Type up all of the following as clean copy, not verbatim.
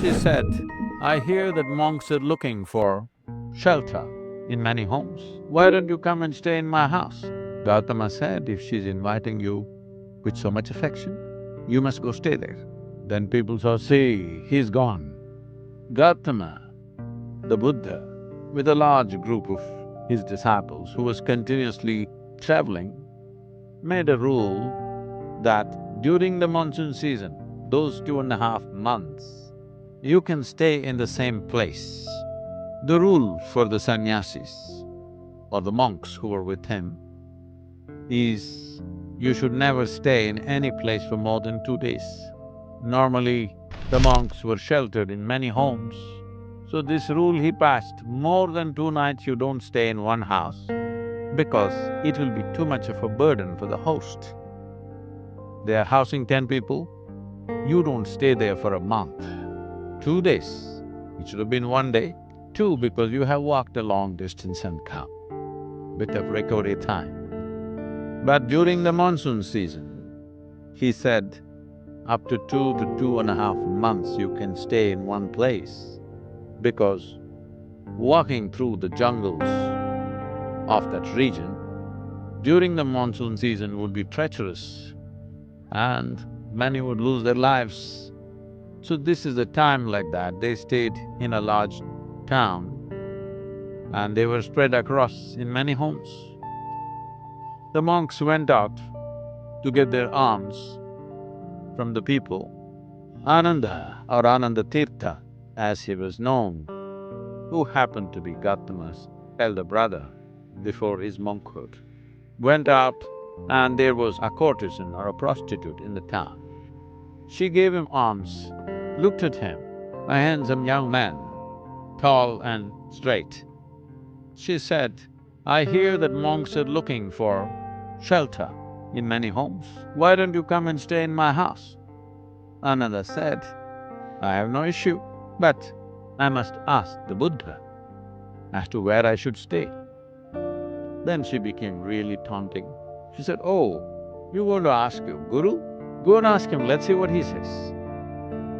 She said, I hear that monks are looking for shelter in many homes. Why don't you come and stay in my house? Gautama said, if she's inviting you with so much affection, you must go stay there. Then people saw, see, he's gone. Gautama, the Buddha, with a large group of his disciples who was continuously traveling, made a rule that during the monsoon season, those 2.5 months, you can stay in the same place. The rule for the sannyasis or the monks who were with him is you should never stay in any place for more than 2 days. Normally, the monks were sheltered in many homes. So this rule he passed, more than 2 nights you don't stay in one house because it will be too much of a burden for the host. They are housing 10 people, you don't stay there for a month. 2 days, it should have been 1 day. Two, because you have walked a long distance and come, bit of recovery time. But during the monsoon season, he said, up to 2 to 2.5 months you can stay in one place because walking through the jungles of that region during the monsoon season would be treacherous and many would lose their lives. So this is a time like that, they stayed in a large town and they were spread across in many homes. The monks went out to get their alms from the people. Ananda or Ananda Tirtha, as he was known, who happened to be Gautama's elder brother before his monkhood, went out and there was a courtesan or a prostitute in the town. She gave him alms, looked at him, a handsome young man, tall and straight. She said, I hear that monks are looking for shelter in many homes. Why don't you come and stay in my house? Ananda said, I have no issue, but I must ask the Buddha as to where I should stay. Then she became really taunting. She said, oh, you want to ask your Guru? Go and ask him, let's see what he says.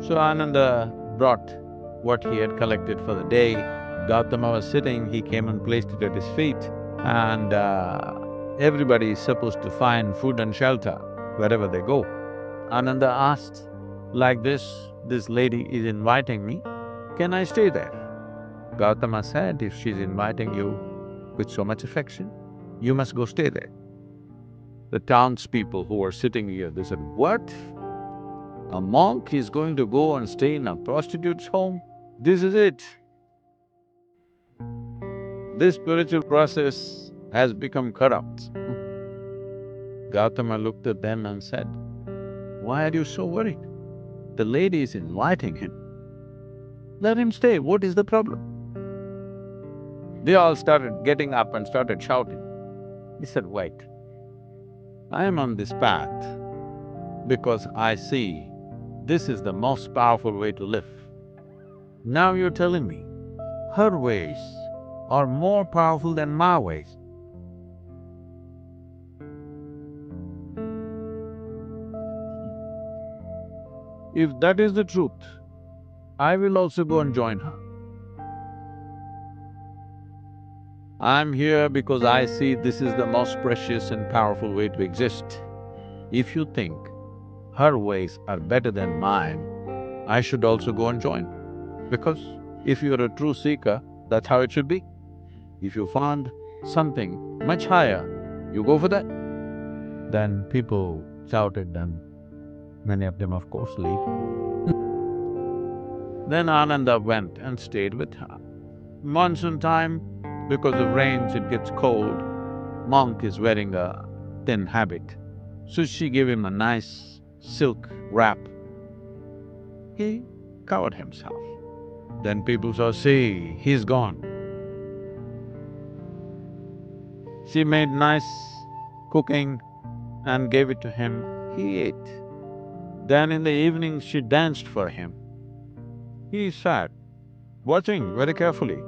So Ananda brought what he had collected for the day. Gautama was sitting, he came and placed it at his feet, and everybody is supposed to find food and shelter wherever they go. Ananda asked, like this lady is inviting me, can I stay there? Gautama said, if she's inviting you with so much affection, you must go stay there. The townspeople who were sitting here, they said, what? A monk is going to go and stay in a prostitute's home? This is it. This spiritual process has become corrupt. Gautama looked at them and said, why are you so worried? The lady is inviting him. Let him stay, what is the problem? They all started getting up and started shouting. He said, wait, I am on this path because I see this is the most powerful way to live. Now you're telling me her ways are more powerful than my ways. If that is the truth, I will also go and join her. I'm here because I see this is the most precious and powerful way to exist. If you think her ways are better than mine, I should also go and join. Because if you're a true seeker, that's how it should be. If you found something much higher, you go for that. Then people shouted and many of them of course leave. Then Ananda went and stayed with her. Monsoon time, because of rains it gets cold, monk is wearing a thin habit. So she gave him a nice silk wrap. He covered himself. Then people saw, see, he's gone. She made nice cooking and gave it to him, he ate. Then in the evening she danced for him. He sat, watching very carefully,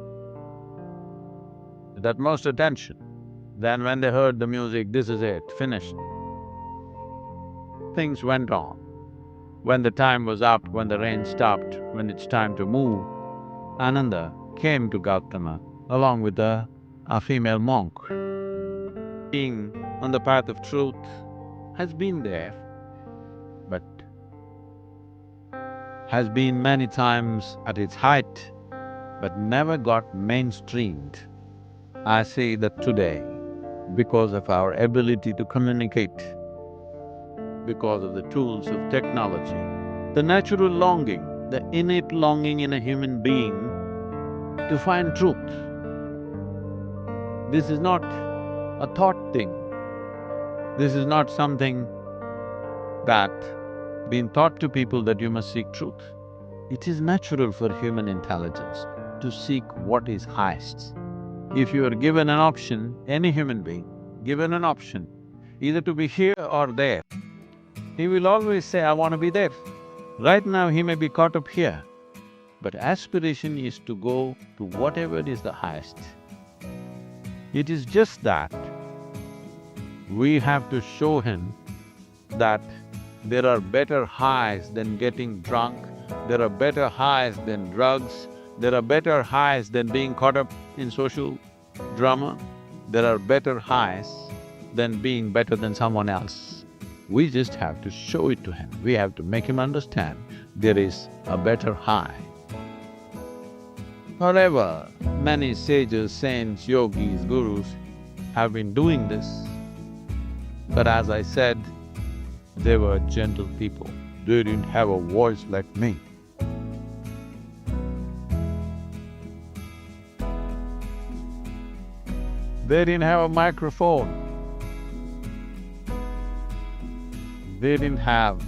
with utmost attention. Then when they heard the music, this is it, finished. Things went on. When the time was up, when the rain stopped, when it's time to move, Ananda came to Gautama along with a female monk. Being on the path of truth has been there, but has been many times at its height, but never got mainstreamed. I say that today, because of our ability to communicate, because of the tools of technology, the natural longing, the innate longing in a human being to find truth. This is not a thought thing. This is not something that been taught to people that you must seek truth. It is natural for human intelligence to seek what is highest. If you are given an option, any human being, given an option, either to be here or there, he will always say, I want to be there. Right now he may be caught up here, but aspiration is to go to whatever is the highest. It is just that we have to show him that there are better highs than getting drunk, there are better highs than drugs, there are better highs than being caught up in social drama, there are better highs than being better than someone else. We just have to show it to him, we have to make him understand there is a better high. Forever, many sages, saints, yogis, gurus have been doing this, but as I said, they were gentle people. They didn't have a voice like me. They didn't have a microphone. They didn't have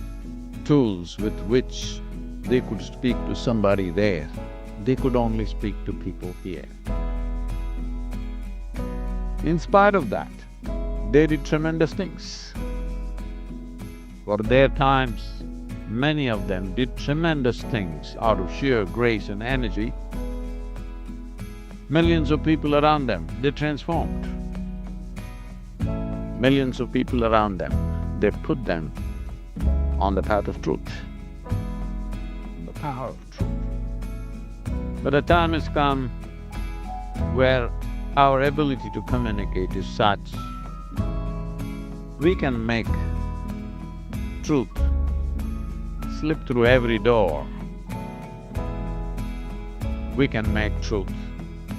tools with which they could speak to somebody there. They could only speak to people here. In spite of that, they did tremendous things. For their times, many of them did tremendous things out of sheer grace and energy. Millions of people around them, they transformed. Millions of people around them, they put them on the path of truth, the power of truth. But a time has come where our ability to communicate is such, we can make truth slip through every door. We can make truth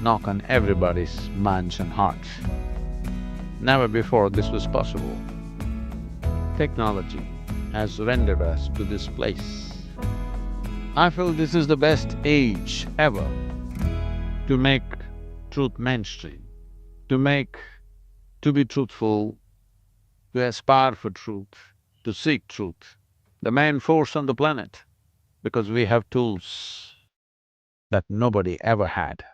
knock on everybody's minds and hearts. Never before this was possible. Technology has rendered us to this place. I feel this is the best age ever to make truth mainstream, to be truthful, to aspire for truth, to seek truth, the main force on the planet, because we have tools that nobody ever had.